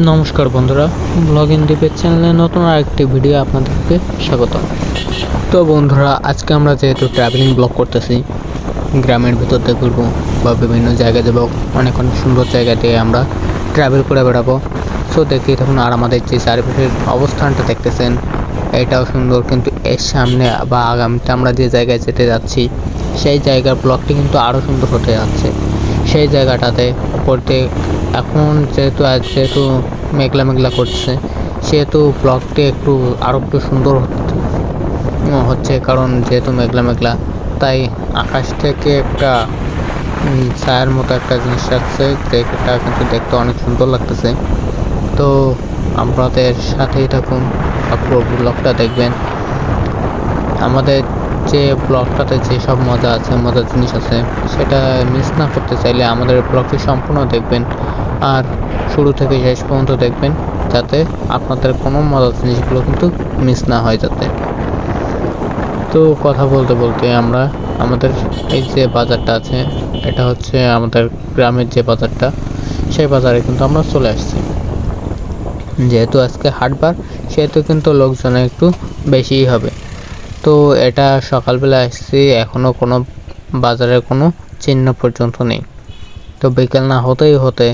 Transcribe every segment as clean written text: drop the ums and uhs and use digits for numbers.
নমস্কার বন্ধুরা, blog in দীপের চ্যানেলে নতুন আরেকটি ভিডিও আপনাদেরকে স্বাগত। তো বন্ধুরা, আজকে আমরা যেহেতু ট্রাভেলিং ব্লগ করতেছি, গ্রামের ভিতর দিয়ে ঘুরবো বা বিভিন্ন জায়গায় যাবো, অনেক অনেক সুন্দর জায়গাতে আমরা ট্রাভেল করে বেড়াবো। সো দেখতেই থাকুন। আর আমাদের যে চারিপাশের অবস্থানটা দেখতেছেন, এটাও সুন্দর, কিন্তু এর সামনে বা আগামীতে আমরা যে জায়গায় যেতে যাচ্ছি সেই জায়গার ব্লগটি কিন্তু আরও সুন্দর হতে যাচ্ছে। সেই জায়গাটাতে পড়তে এখন যেহেতু মেঘলা মেঘলা করছে, সেহেতু ব্লগটি আরও একটু সুন্দর হচ্ছে, কারণ যেহেতু মেঘলা মেঘলা, তাই আকাশ থেকে একটা ছায়ার মতো একটা জিনিস আসছে, যেটা কিন্তু দেখতে অনেক সুন্দর লাগতেছে। তো আপনাদের সাথেই থাকুন, পুরো ব্লগটা দেখবেন। আমাদের যে ব্লগটাতে যেসব মজার জিনিস আছে, সেটা মিস না করতে চাইলে আমাদের ব্লগটি সম্পূর্ণ দেখবেন আর শুরু থেকে শেষ পর্যন্ত দেখবেন, যাতে আপনাদের কোনো মজার জিনিসগুলো কিন্তু মিস না হয় যাতে। তো কথা বলতে বলতে আমরা আমাদের এই যে বাজারটা আছে, এটা হচ্ছে আমাদের গ্রামের যে বাজারটা, সেই বাজারে কিন্তু আমরা চলে আসছি। যেহেতু আজকে হাটবার, সেহেতু কিন্তু লোকজন একটু বেশিই হবে। তো এটা সকালবেলা আসছি, এখনও কোনো বাজারের কোনো চিহ্ন পর্যন্ত নেই। তো বিকেল না হতে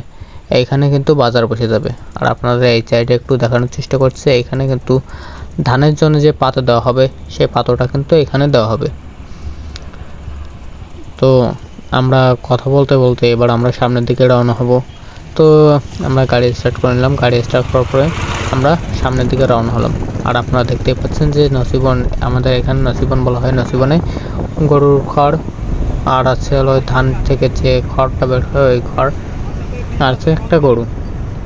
এইখানে কিন্তু বাজার বসে যাবে। আর আপনাদের এই সাইডে একটু দেখানোর চেষ্টা করছে, এখানে কিন্তু ধানের জন্য যে পাতা দেওয়া হবে, সেই পাতাটা কিন্তু এখানে দেওয়া হবে। তো আমরা কথা বলতে বলতে এবার আমরা সামনের দিকে রওনা হব। তো আমরা গাড়ি স্টার্ট করে নিলাম। গাড়ি স্টার্ট করার পরে আমরা সামনের দিকে রওনা হলাম। আর আপনারা দেখতেই পাচ্ছেন যে নসিবন, আমাদের এখানে নসিবন বলা হয়। নসিবনে গরুর খড় আর আছে হলো ধান থেকে যে খড়টা বের হয়, ওই খড় আর আছে একটা গরু।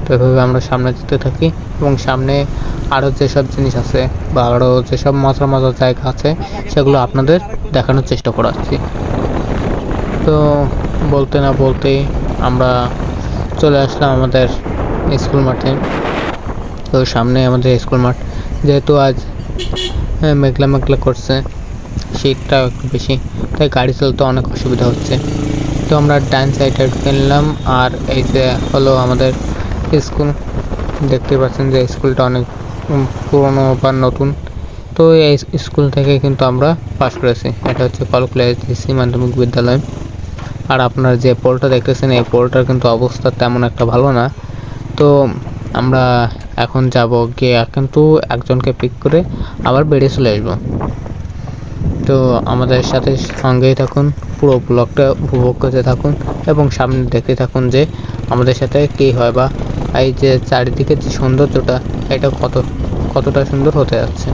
তো এভাবে আমরা সামনে যেতে থাকি, এবং সামনে আরও যেসব জিনিস আছে বা আরও যেসব মজার জায়গা আছে, সেগুলো আপনাদের দেখানোর চেষ্টা করাচ্ছি। তো বলতে না বলতেই আমরা চলে আসলাম আমাদের স্কুল মাঠে। তো সামনে আমাদের স্কুল মাঠ, যেহেতু আজ মেঘলা মেঘলা করছে, শীতটা একটু বেশি, তাই গাড়ি চলতে অনেক অসুবিধা হচ্ছে। তো আমরা ডান সাইডে ঢুকে নিলাম। আর এই যে হলো আমাদের স্কুল, দেখতে পাচ্ছেন যে স্কুলটা অনেক পুরনো বা নতুন। তো এই স্কুল থেকে কিন্তু আমরা পাশ করেছি। এটা হচ্ছে কলকুলা এসডিসি মাধ্যমিক বিদ্যালয়। আর আপনারা যে পোলটা দেখতেছেন, এই পোলটার কিন্তু অবস্থা তেমন একটা ভালো না। তো আমরা এখন যাব গিয়ে কিন্তু একজনকে পিক করে আবার বেরিয়ে চলে আসবো। তো আমাদের সাথে সঙ্গেই থাকুন, পুরো ব্লগটা উপভোগ করতে থাকুন এবং সামনে দেখতে থাকুন যে আমাদের সাথে কী হয়, বা এই যে চারিদিকে যে সৌন্দর্যটা, এটা কতটা সুন্দর হতে যাচ্ছে।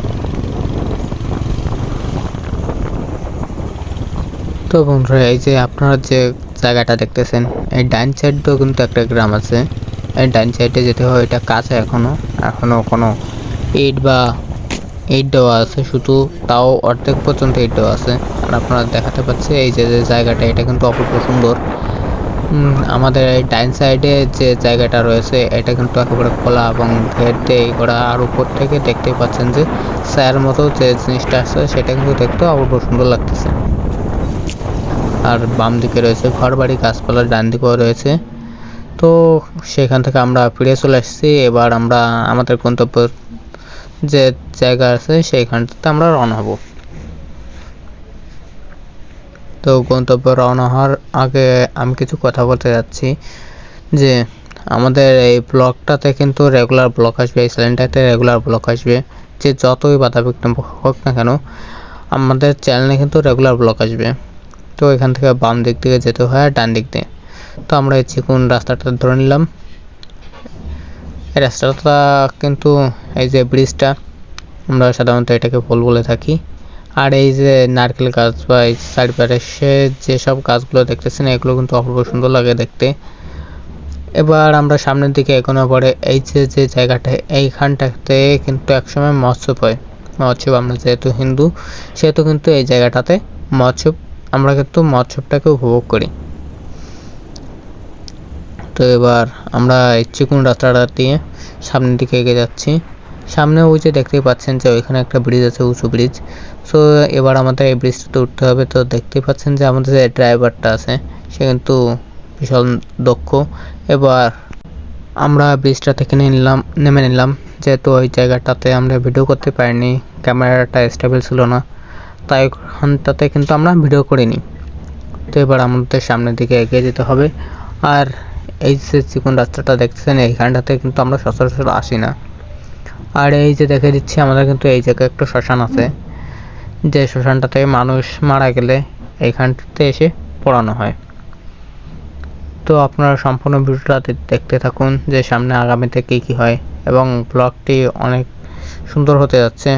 তো বন্ধুরা, এই যে আপনারা যে জায়গাটা দেখতেছেন, এই ডাইন সাইডেও কিন্তু একটা গ্রাম আছে। এই ডাইন সাইডে যেতে হয়, এটা কাছে এখনো কোনো ইট দেওয়া আছে শুধু, তাও অর্ধেক পর্যন্ত ইট দেওয়া আছে। আর আপনারা দেখাতে পাচ্ছে এই যে জায়গাটা, এটা কিন্তু অপূর্ব সুন্দর। আমাদের এই ডাইন সাইডে যে জায়গাটা রয়েছে, এটা কিন্তু একেবারে খোলা এবং ঘের দিয়ে করা। আর উপর থেকে দেখতেই পাচ্ছেন যে ছায়ার মতো যে জিনিসটা আছে, সেটা কিন্তু দেখতে অপূর্ব সুন্দর লাগতেছে। আর বাম দিকে রয়েছে ঘর বাড়ি, গাছপালা ডান দিকেও রয়েছে। তো সেখান থেকে আমরা ফিরে চলে আসছি। এবার আমরা আমাদের গন্তব্য যে জায়গা আছে, সেইখানটাতে আমরা রওনা হব। তো গন্তব্য রওনা হওয়ার আগে আমি কিছু কথা বলতে যাচ্ছি, যে আমাদের এই ব্লগটাতে কিন্তু রেগুলার ব্লগ আসবে, এই চ্যানেলটাতে রেগুলার ব্লগ আসবে। যে যতই বাধাবিঘ্ন হোক না কেন, আমাদের চ্যানেলে কিন্তু রেগুলার ব্লগ আসবে। তো এখান থেকে বাম দিক থেকে যেতে হয় আর ডান দিক দিয়ে। তো আমরা এই চিকন রাস্তাটা ধরে নিলাম। এই রাস্তাটা কিন্তু, এই যে ব্রিজটা, আমরা সাধারণত এটাকে পোল বলে থাকি। আর এই যে নারকেল গাছ বা এই চারিপাশে যেসব গাছগুলো দেখতেছেন, এগুলো কিন্তু অপূর্ব সুন্দর লাগে দেখতে। এবার আমরা সামনের দিকে এগোনোর পরে এই যে জায়গাটা, এইখানটাতে কিন্তু একসময় মৎস্য হয়। মৎস্য, আমরা যেহেতু হিন্দু, সেহেতু কিন্তু এই জায়গাটাতে আমরা কিন্তু মৎস্যটাকে উপভোগ করি। তো এবার আমরা এই চিকন রাস্তাটা দিয়ে সামনের দিকে এগিয়ে যাচ্ছি। সামনে ওই যে দেখতেই পাচ্ছেন যে ওইখানে একটা ব্রিজ আছে, উঁচু ব্রিজ। সো এবার আমাদের এই ব্রিজটাতে উঠতে হবে। তো দেখতেই পাচ্ছেন যে আমাদের যে ড্রাইভারটা আছে, সে কিন্তু ভীষণ দক্ষ। এবার আমরা ব্রিজটা থেকে নেমে নিলাম, যেহেতু ওই জায়গাটাতে আমরা ভিডিও করতে পারিনি, ক্যামেরাটা স্টেবল ছিল না, তাই ওখানটাতে কিন্তু আমরা ভিডিও করিনি। তো এবার আমাদের সামনের দিকে এগিয়ে যেতে হবে। আর এই যে চিকন রাস্তাটা দেখছেন, এইখানটাতে কিন্তু আমরা সচরাচর আসি না। আর এই যে দেখে দিচ্ছি, আমাদের কিন্তু এই জায়গায় একটা শ্মশান আছে, যে শ্মশানটাতে মানুষ মারা গেলে এইখানটাতে এসে পোড়ানো হয়। তো আপনারা সম্পূর্ণ ভিডিওটা দেখতে থাকুন, যে সামনে আগামীতে কী হয়, এবং ব্লগটি অনেক সুন্দর হতে যাচ্ছে।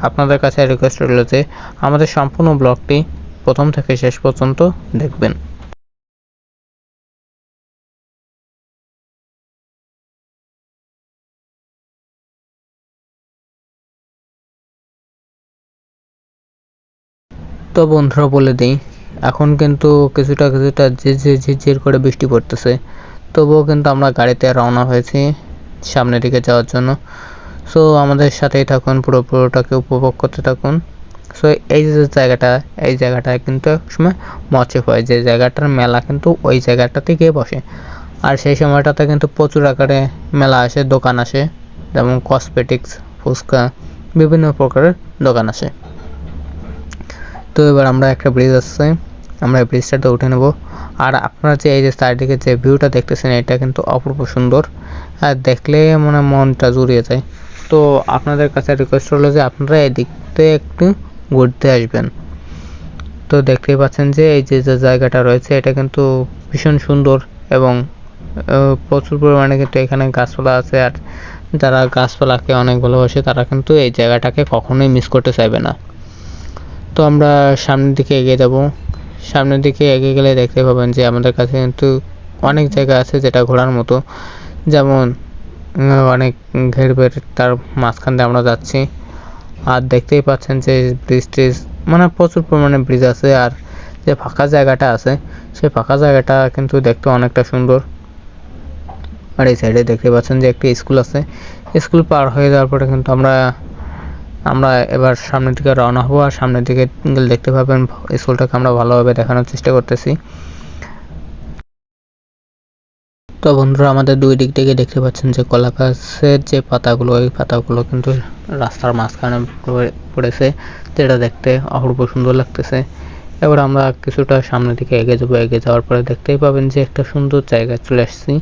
আপনাদের কাছে রিকোয়েস্ট রইল যে আমাদের সম্পূর্ণ ব্লগটি প্রথম থেকে শেষ পর্যন্ত দেখবেন। তো বন্ধুরা বলে দিই, এখন কিন্তু কিছুটা ঝিরঝির করে বৃষ্টি পড়তেছে, তবুও কিন্তু আমরা গাড়িতে রওনা হয়েছি সামনের দিকে যাওয়ার জন্য। সো আমাদের সাথেই থাকুন, পুরোটাকে উপভোগ করতে থাকুন। সো এই যে এই জায়গাটায় কিন্তু একসময় মৎস্য হয়, যে জায়গাটার মেলা কিন্তু ওই জায়গাটা থেকেই বসে। আর সেই সময়টাতে কিন্তু প্রচুর আকারে মেলা আসে, দোকান আসে, যেমন কসমেটিক্স, ফুচকা, বিভিন্ন প্রকারের দোকান আসে। তো এবার আমরা একটা ব্রিজ আসছে, আমরা এই ব্রিজটাতে উঠে নেব। আর আপনারা যে এই যে চারিদিকে যে ভিউটা দেখতেছেন, এটা কিন্তু অপূর্ব সুন্দর, আর দেখলে মনটা জুড়িয়ে যায়। তো আপনাদের কাছে রিকোয়েস্ট হলো যে আপনারা এদিকতে একটু ঘুরতে আসবেন। তো দেখতেই পাচ্ছেন যে এই যে জায়গাটা রয়েছে, এটা কিন্তু ভীষণ সুন্দর, এবং প্রচুর পরিমাণে কিন্তু এখানে গাছপালা আছে। আর যারা গাছপালাকে অনেক ভালোবাসে, তারা কিন্তু এই জায়গাটাকে কখনোই মিস করতে চাইবে না। তো আমরা সামনের দিকে এগিয়ে যাব। সামনের দিকে এগিয়ে গেলে দেখতে পাবেন যে আমাদের কাছে কিন্তু অনেক জায়গা আছে যেটা ঘোরার মতো, যেমন অনেক ঘেরবের, তার মাঝখান দিয়ে আমরা যাচ্ছি। আর দেখতেই পাচ্ছেন যে ব্রিজ প্রচুর পরিমাণে ব্রিজ আছে। আর যে ফাঁকা জায়গাটা আছে, সেই ফাঁকা জায়গাটা কিন্তু দেখতে অনেকটা সুন্দর। আর এই সাইডে দেখতে পাচ্ছেন যে একটি স্কুল আছে। স্কুল পার হয়ে যাওয়ার পরে কিন্তু আমরা এবার সামনের দিকে রওনা হবো। আর সামনের দিকে গেলে দেখতে পাবেন স্কুলটাকে আমরা ভালোভাবে দেখানোর চেষ্টা করতেছি। তো বন্ধুরা, আমাদের দুই দিক থেকে দেখতে পাচ্ছেন যে কলা গাছের যে পাতাগুলো, ওই পাতাগুলো কিন্তু রাস্তার মাঝখানে পড়েছে, যেটা দেখতে অপূর্ব সুন্দর লাগতেছে। এবার আমরা কিছুটা সামনের দিকে এগিয়ে যাবো। এগিয়ে যাওয়ার পরে দেখতেই পাবেন যে একটা সুন্দর জায়গায় চলে আসছি।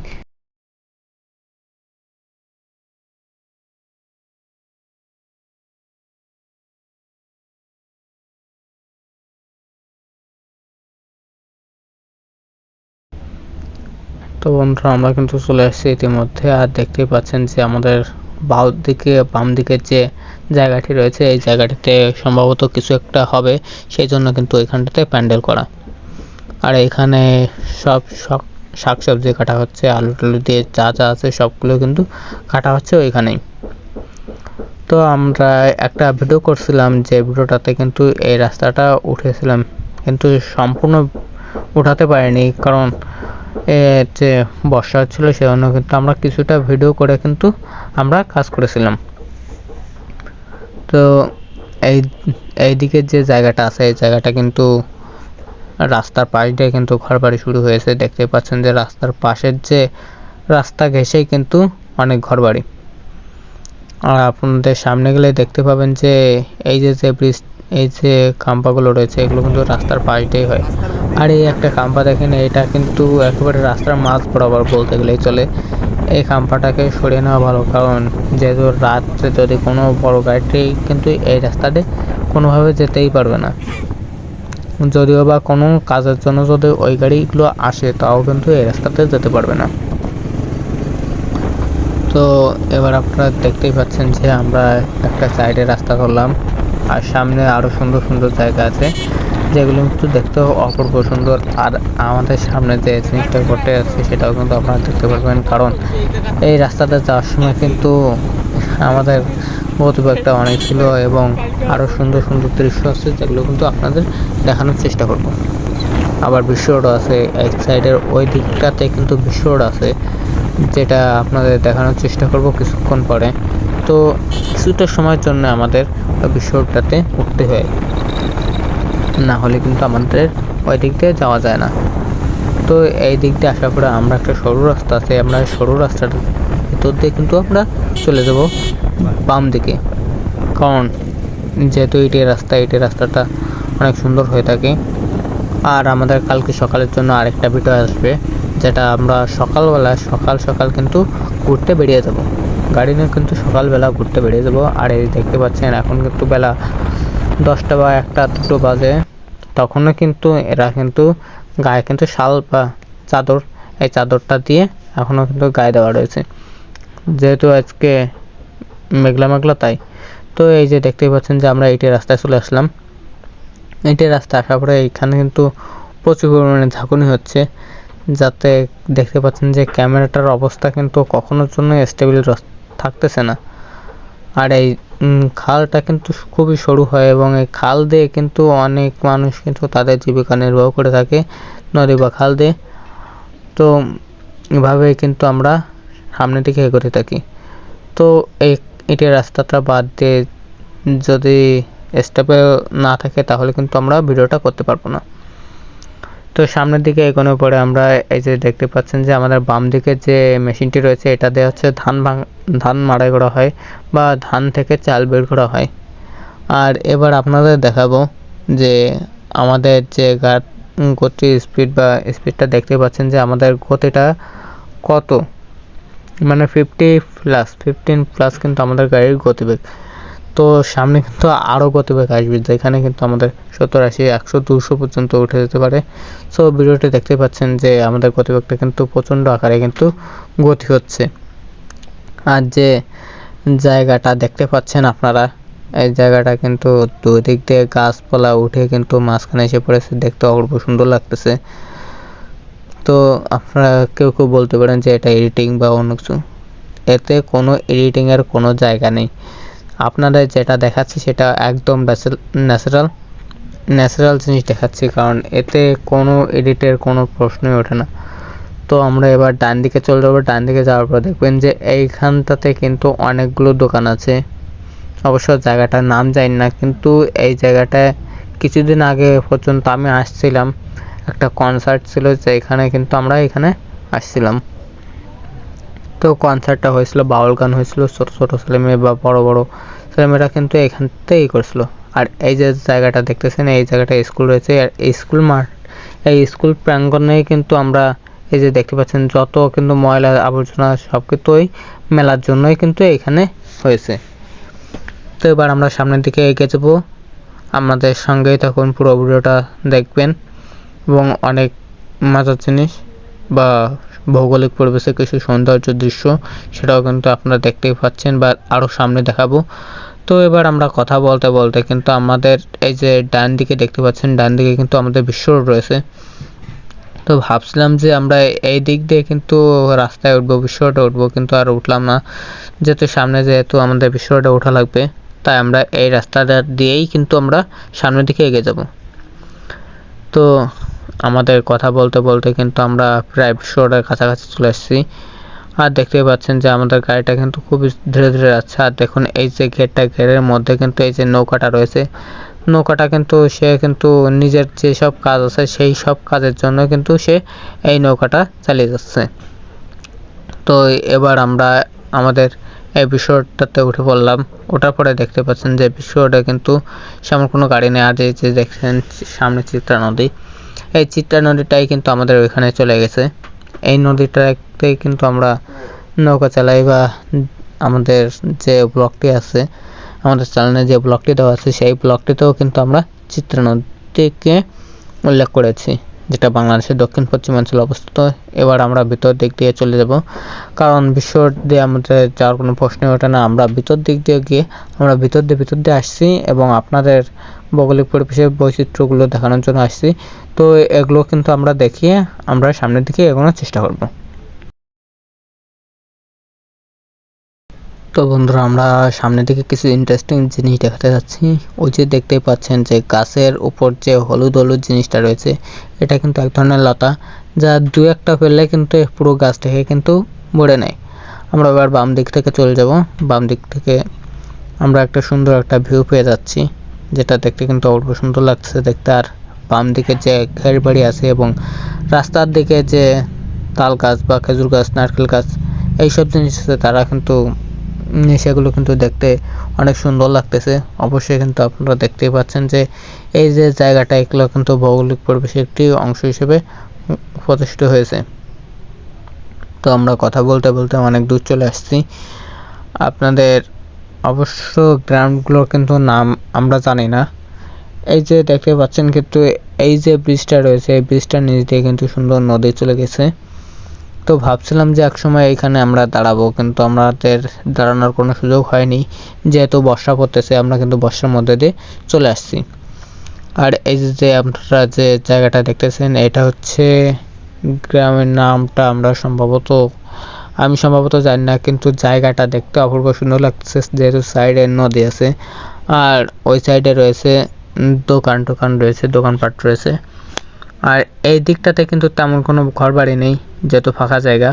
তো বন্ধুরা, আমরা কিন্তু চলে আসছি ইতিমধ্যে। আর দেখতেই পাচ্ছেন যে আমাদের বাম দিকে যে জায়গাটি রয়েছে, এই জায়গাটিতে সম্ভবত কিছু একটা হবে, সেই জন্য কিন্তু এখানটাতে প্যান্ডেল করা। আর এখানে সব শাকসবজি কাটা হচ্ছে, আলু টালু দিয়ে যা আছে সবগুলো কিন্তু কাটা হচ্ছে ওইখানেই। তো আমরা একটা ভিডিও করছিলাম, যে ভিডিওটাতে কিন্তু এই রাস্তাটা উঠেছিলাম, কিন্তু সম্পূর্ণ উঠাতে পারিনি, কারণ যে বর্ষা হচ্ছিল, সেজন্য কিন্তু আমরা কিছুটা ভিডিও করে কিন্তু আমরা কাজ করেছিলাম। তো এইদিকে যে জায়গাটা আছে, এই জায়গাটা কিন্তু রাস্তার পাশ দিয়ে কিন্তু ঘরবাড়ি শুরু হয়েছে। দেখতে পাচ্ছেন যে রাস্তার পাশের যে রাস্তা ঘেঁষেই কিন্তু অনেক ঘরবাড়ি। আর আপনাদের সামনে গেলে দেখতে পাবেন যে এই যে ব্রিজ, এই যে খাম্পাগুলো রয়েছে, এগুলো কিন্তু রাস্তার পাশ দিয়ে হয়। আর এই একটা খাম্পা দেখেন, এটা কিন্তু একেবারে রাস্তার মাঝ বরাবর বলতে গেলেই চলে। এই খাম্পাটাকে সরিয়ে নেওয়া ভালো, কারণ যেহেতু রাত্রে যদি কোনো বড় গাড়ি কিন্তু এই রাস্তাতে কোনোভাবে যেতেই পারবে না। যদিও বা কোনো কাজের জন্য যদি ওই গাড়িগুলো আসে, তাও কিন্তু এই রাস্তাতে যেতে পারবে না। তো এবার আপনারা দেখতেই পাচ্ছেন যে আমরা একটা সাইডে রাস্তা করলাম, আর সামনে আরো সুন্দর সুন্দর জায়গা আছে, যেগুলো কিন্তু দেখতেও অপূর্ব সুন্দর। আর আমাদের সামনে যে জিনিসটা ঘটে আছে, সেটাও কিন্তু আপনারা দেখতে পারবেন, কারণ এই রাস্তাতে যাওয়ার সময় কিন্তু আমাদের গতিবেগটা অনেক ছিল, এবং আরো সুন্দর সুন্দর দৃশ্য আছে, যেগুলো কিন্তু আপনাদের দেখানোর চেষ্টা করব। আবার বিশ্ব রোড আছে এক সাইডের, ওই দিকটাতে কিন্তু বিশ্ব রোড আছে, যেটা আপনাদের দেখানোর চেষ্টা করব কিছুক্ষণ পরে। তো কিছুটা সময়ের জন্য আমাদের বিশ্ব রোডটাতে উঠতে হয়, না হলে কিন্তু আমাদের ওই দিক দিয়ে যাওয়া যায় না। তো এই দিক দিয়ে আসার পরে আমরা একটা সরু রাস্তা আছে, আমরা সরু রাস্তাটার ভিতর দিয়ে কিন্তু আমরা চলে যাব বাম দিকে, কারণ যেহেতু এটি রাস্তাটা অনেক সুন্দর হয়ে থাকে। আর আমাদের কালকে সকালের জন্য আরেকটা ভিডিও আসবে, যেটা আমরা সকাল কিন্তু ঘুরতে বেরিয়ে যাব, গাড়ি নিয়ে কিন্তু সকালবেলা ঘুরতে বেরিয়ে যাব। আর এই দেখতে পাচ্ছেন এখন কিন্তু বেলা 10টা বা 1টা 2টো বাজে, তখনও কিন্তু এরা কিন্তু গায়ে কিন্তু শাল বা চাদর, এই চাদরটা দিয়ে এখনও কিন্তু গায়ে দেওয়া রয়েছে, যেহেতু আজকে মেঘলা তাই। তো এই যে দেখতেই পাচ্ছেন যে আমরা এইটি রাস্তায় চলে আসলাম। এইটি রাস্তায় আসার পরে এইখানে কিন্তু প্রচুর পরিমাণে ঝাঁকুনি হচ্ছে, যাতে দেখতে পাচ্ছেন যে ক্যামেরাটার অবস্থা কিন্তু কখনোর জন্য স্টেবল থাকতেছে না। আর এই খালটা কিন্তু খুবই সরু হয় এবং এই খাল দিয়ে কিন্তু অনেক মানুষ কিন্তু তাদের জীবিকা নির্বাহ করে থাকে, নদী বা খাল দিয়ে। তো এভাবেই কিন্তু আমরা সামনের দিকে এগোতে থাকি। তো এটি রাস্তাটা বাদ দিয়ে যদি স্টেপে না থাকে তাহলে কিন্তু আমরা ভিডিওটা করতে পারবো না। তো সামনের দিকে এগোনোর পরে আমরা এই যে দেখতে পাচ্ছেন যে আমাদের বাম দিকে যে মেশিনটি রয়েছে, এটা দিয়ে হচ্ছে ধান মাড়াই করা হয় বা ধান থেকে চাল বের করা হয়। আর এবার আপনাদের দেখাবো যে আমাদের যে গতি স্পিডটা দেখতে পাচ্ছেন যে আমাদের গতিটা কত, মানে 15+ কিন্তু আমাদের গাড়ির গতিবেগ। তো সামনে কিন্তু আরও গতিবেগ আসবে, যেখানে কিন্তু আমাদের 70, 80, 100, 200 পর্যন্ত উঠে যেতে পারে। সো ভিডিওটি দেখতে পাচ্ছেন যে আমাদের গতিবেগটা কিন্তু প্রচণ্ড আকারে কিন্তু গতি হচ্ছে। আর যে জায়গাটা দেখতে পাচ্ছেন আপনারা, এই জায়গাটা কিন্তু দুই দিক দিয়ে গাছপালা উঠে কিন্তু মাঝখানে এসে পড়েছে, দেখতে অপূর্ব সুন্দর লাগতেছে। তো আপনারা কেউ বলতে পারেন যে এটা এডিটিং বা অন্য কিছু, এতে কোনো এডিটিংয়ের কোনো জায়গা নেই। আপনাদের যেটা দেখাচ্ছি সেটা একদম ন্যাচারাল জিনিস দেখাচ্ছি, কারণ এতে কোনো এডিটের কোনো প্রশ্নই ওঠে না। তো আমরা এবার ডান দিকে চলে যাবো। ডান দিকে যাওয়ার পর দেখবেন যে এইখানটাতে কিন্তু অনেকগুলো দোকান আছে। অবশ্য জায়গাটার নাম জানি না, কিন্তু এই জায়গাটায় কিছুদিন আগে পর্যন্ত আমি আসছিলাম, একটা কনসার্ট ছিল, যেখানে কিন্তু আমরা এখানে আসছিলাম। তো কনসার্টটা হয়েছিল, বাউল গান হয়েছিল, ছোট ছেলেমেয়ে বা বড় ছেলেমেয়েরা কিন্তু এখানতেই করছিল। আর এই যে জায়গাটা দেখতেছেন, এই জায়গাটা স্কুল রয়েছে, আর স্কুল মাঠ, এই স্কুল প্রাঙ্গণেই কিন্তু আমরা এই যে দেখতে পাচ্ছেন যত কিন্তু ময়লা আবর্জনা সব কিন্তু ওই মেলার জন্যই কিন্তু এখানে হয়েছে। তো এবার আমরা সামনের দিকে এগিয়ে যাবো, আমাদের সঙ্গেই তখন পুরো ভিডিওটা দেখবেন এবং অনেক মজার জিনিস বা ভৌগোলিক পরিবেশে কিছু সৌন্দর্য দৃশ্য সেটাও কিন্তু আপনারা দেখতেই পাচ্ছেন বা আরও সামনে দেখাবো। তো এবার আমরা কথা বলতে কিন্তু আমাদের এই যে ডান দিকে দেখতে পাচ্ছেন, ডান দিকে কিন্তু আমাদের বিশ্ব রোড রয়েছে। তো ভাবছিলাম যে আমরা এই দিক দিয়ে কিন্তু রাস্তায় উঠবো, বিশ্ব রোডে উঠবো, কিন্তু আর উঠলাম না, যেহেতু আমাদের বিশ্ব রোডে ওঠা লাগবে, তাই আমরা এই রাস্তাটা দিয়েই কিন্তু আমরা সামনের দিকে এগিয়ে যাব। তো আমাদের কথা বলতে কিন্তু আমরা প্রায় বিশ্ব রোডের কাছাকাছি চলে এসেছি। আর দেখতেই পাচ্ছেন যে আমাদের গাড়িটা কিন্তু খুব ধীরে যাচ্ছে। আর দেখুন এই যে ঘেরের মধ্যে কিন্তু এই যে নৌকাটা রয়েছে, নৌকাটা কিন্তু সে কিন্তু নিজের যেসব কাজ আছে সেই সব কাজের জন্য কিন্তু সে এই নৌকাটা চালিয়ে যাচ্ছে। তো এবার আমরা আমাদের এই বিশ্ব রোডটাতে উঠে পড়লাম। ওঠার পরে দেখতে পাচ্ছেন যে বিশ্ব রোডে কিন্তু সেমন কোনো গাড়ি নেই। আর যে দেখছেন সামনে চিত্রা নদী, এই চিত্রা নদীটাই কিন্তু আমাদের ওইখানে চলে গেছে। এই নদীটাতেই কিন্তু আমরা নৌকা চালাই বা আমাদের যে ব্লগটি আছে, আমাদের চ্যানেলে যে ব্লগটি দেওয়া আছে, সেই ব্লগটিতেও কিন্তু আমরা চিত্রা নদীকে উল্লেখ করেছি, যেটা বাংলাদেশের দক্ষিণ পশ্চিমাঞ্চলে অবস্থিত। এবার আমরা ভিতর দিক দিয়ে চলে যাব, কারণ বিশ্ব দিয়ে আমাদের যাওয়ার কোনো প্রশ্নই ওঠে না। আমরা ভিতর দিক দিয়ে গিয়ে আমরা ভিতর দিয়ে আসছি এবং আপনাদের ভৌগোলিক পরিবেশের বৈচিত্র্যগুলো দেখানোর জন্য আসছি। তো এগুলো কিন্তু আমরা দেখিয়ে আমরা সামনের দিকে এগোনোর চেষ্টা করব। তো বন্ধুরা, আমরা সামনের দিকে কিছু ইন্টারেস্টিং জিনিস দেখাতে যাচ্ছি। ওই যে দেখতেই পাচ্ছেন যে গাছের উপর যে হলুদ জিনিসটা রয়েছে, এটা কিন্তু এক ধরনের লতা, যা দু একটা ফেললে কিন্তু পুরো গাছটাকে কিন্তু ভরে নেয়। আমরা এবার বাম দিক থেকে চলে যাব। বাম দিক থেকে আমরা একটা সুন্দর একটা ভিউ পেয়ে যাচ্ছি, যেটা দেখতে কিন্তু অল্প সুন্দর লাগছে দেখতে। আর বাম দিকে যে খের বাড়ি আছে এবং রাস্তার দিকে যে তাল গাছ বা খেজুর গাছ, নারকেল গাছ এইসব জিনিস আছে, তারা কিন্তু সেগুলো কিন্তু দেখতে অনেক সুন্দর লাগতেছে। অবশ্যই কিন্তু আপনারা দেখতেই পাচ্ছেন যে এই যে জায়গাটা, এগুলো কিন্তু ভৌগোলিক পরিবেশের একটি অংশ হিসেবে প্রতিষ্ঠিত হয়েছে। তো আমরা কথা বলতে বলতে অনেক দূর চলে আসছি। আপনাদের অবশ্য গ্রামগুলোর কিন্তু নাম আমরা জানি না। এই যে দেখতে পাচ্ছেন কিন্তু এই যে ব্রিজটা রয়েছে, এই ব্রিজটার নিচ দিয়ে কিন্তু সুন্দর নদী চলে গেছে। তো ভাবছিলাম যে একসময় এখানে আমরা দাঁড়াবো, কিন্তু আমাদের দাঁড়ানোর কোনো সুযোগ হয়নি, যেহেতু বর্ষা পড়তেছে। আমরা কিন্তু বর্ষার মধ্যে দিয়ে চলে আসছি। আর এই যে আপনারা যে জায়গাটা দেখতেছেন, এটা হচ্ছে গ্রামের নামটা আমি সম্ভবত জানি না, কিন্তু জায়গাটা দেখতে অপূর্ব সুন্দর লাগতেছে, যেহেতু সাইডে নদী আছে আর ওই সাইডে রয়েছে দোকান রয়েছে, দোকানপাট রয়েছে। আর এই দিকটাতে কিন্তু তেমন কোনো ঘর বাড়ি নেই, যেহেতু ফাঁকা জায়গা।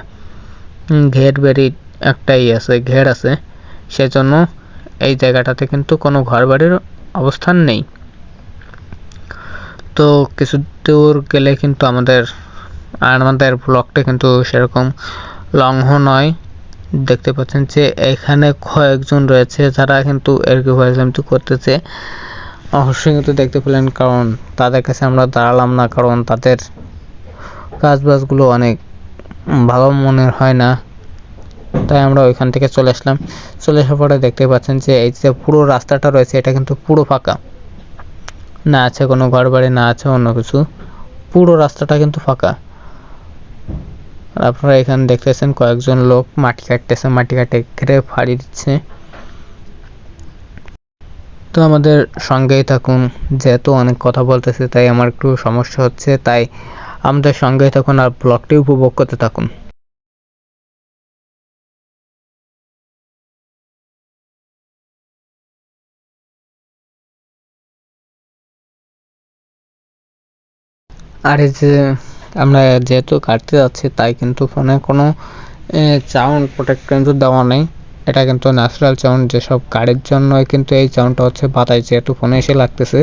ঘের আছে, সেজন্য এই জায়গাটাতে কিন্তু কোনো ঘর বাড়ির অবস্থান নেই। তো কিছু দূর গেলে কিন্তু আমাদের ব্লকটা কিন্তু সেরকম লংহ নয়। দেখতে পাচ্ছেন যে এখানে কয়েকজন রয়েছে যারা কিন্তু এরকম করতেছে। অবশ্যই কিন্তু দেখতে পেলেন, কারণ তাদের কাছে আমরা দাঁড়ালাম না, কারণ তাদের কাজবাজগুলো অনেক ভালো মনে হয় না, তাই আমরা ওইখান থেকে চলে আসলাম। চলে আসার পরে দেখতে পাচ্ছেন যে এই যে পুরো রাস্তাটা রয়েছে, এটা কিন্তু পুরো ফাঁকা, না আছে কোনো ঘর বাড়ি, না আছে অন্য কিছু, পুরো রাস্তাটা কিন্তু ফাঁকা। আর আপনারা এখানে দেখতেছেন কয়েকজন লোক মাটি কেটে ফাড়ি দিচ্ছে। তো আমাদের সঙ্গেই থাকুন, যেহেতু অনেক কথা বলতেছে তাই আমার একটু সমস্যা হচ্ছে, তাই আমাদের সঙ্গেই থাকুন আর ব্লগটি উপভোগ করতে থাকুন। আর এই যে আমরা যেহেতু কাটতে যাচ্ছি, তাই কিন্তু ফোনে কোনো সাউন্ড প্রোটেক্ট কিন্তু দেওয়া নেই। এটা কিন্তু ন্যাচারাল সাউন্ড, যেসব গাড়ির জন্য কিন্তু এই সাউন্ডটা হচ্ছে বাতাস, যেহেতু ফোনে এসে লাগতেছে।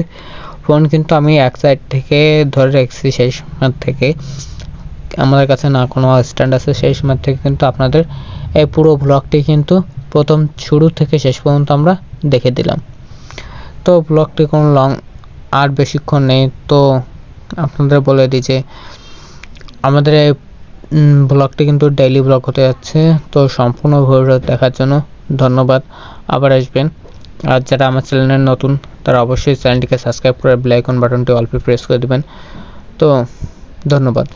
ফোন কিন্তু আমি এক সাইড থেকে ধরে রেখেছি, সেই সময় থেকে আমাদের কাছে না কোনো স্ট্যান্ড আছে, সেই সময় থেকে কিন্তু আপনাদের এই পুরো ব্লগটি কিন্তু প্রথম শুরু থেকে শেষ পর্যন্ত আমরা দেখে দিলাম। তো ব্লগটি কোনো আর বেশিক্ষণ নেই, তো আপনাদের বলে দিই যে আমাদের এই ব্লগটি কিন্তু ডেইলি ব্লগ হতে যাচ্ছে। তো সম্পূর্ণ ভিডিও দেখার জন্য ধন্যবাদ, আবার আসবেন। আর যারা আমার চ্যানেলে নতুন, তারা অবশ্যই চ্যানেলটিকে সাবস্ক্রাইব করে বেল আইকন বাটনটি অল প্রেস করে দেবেন। তো ধন্যবাদ।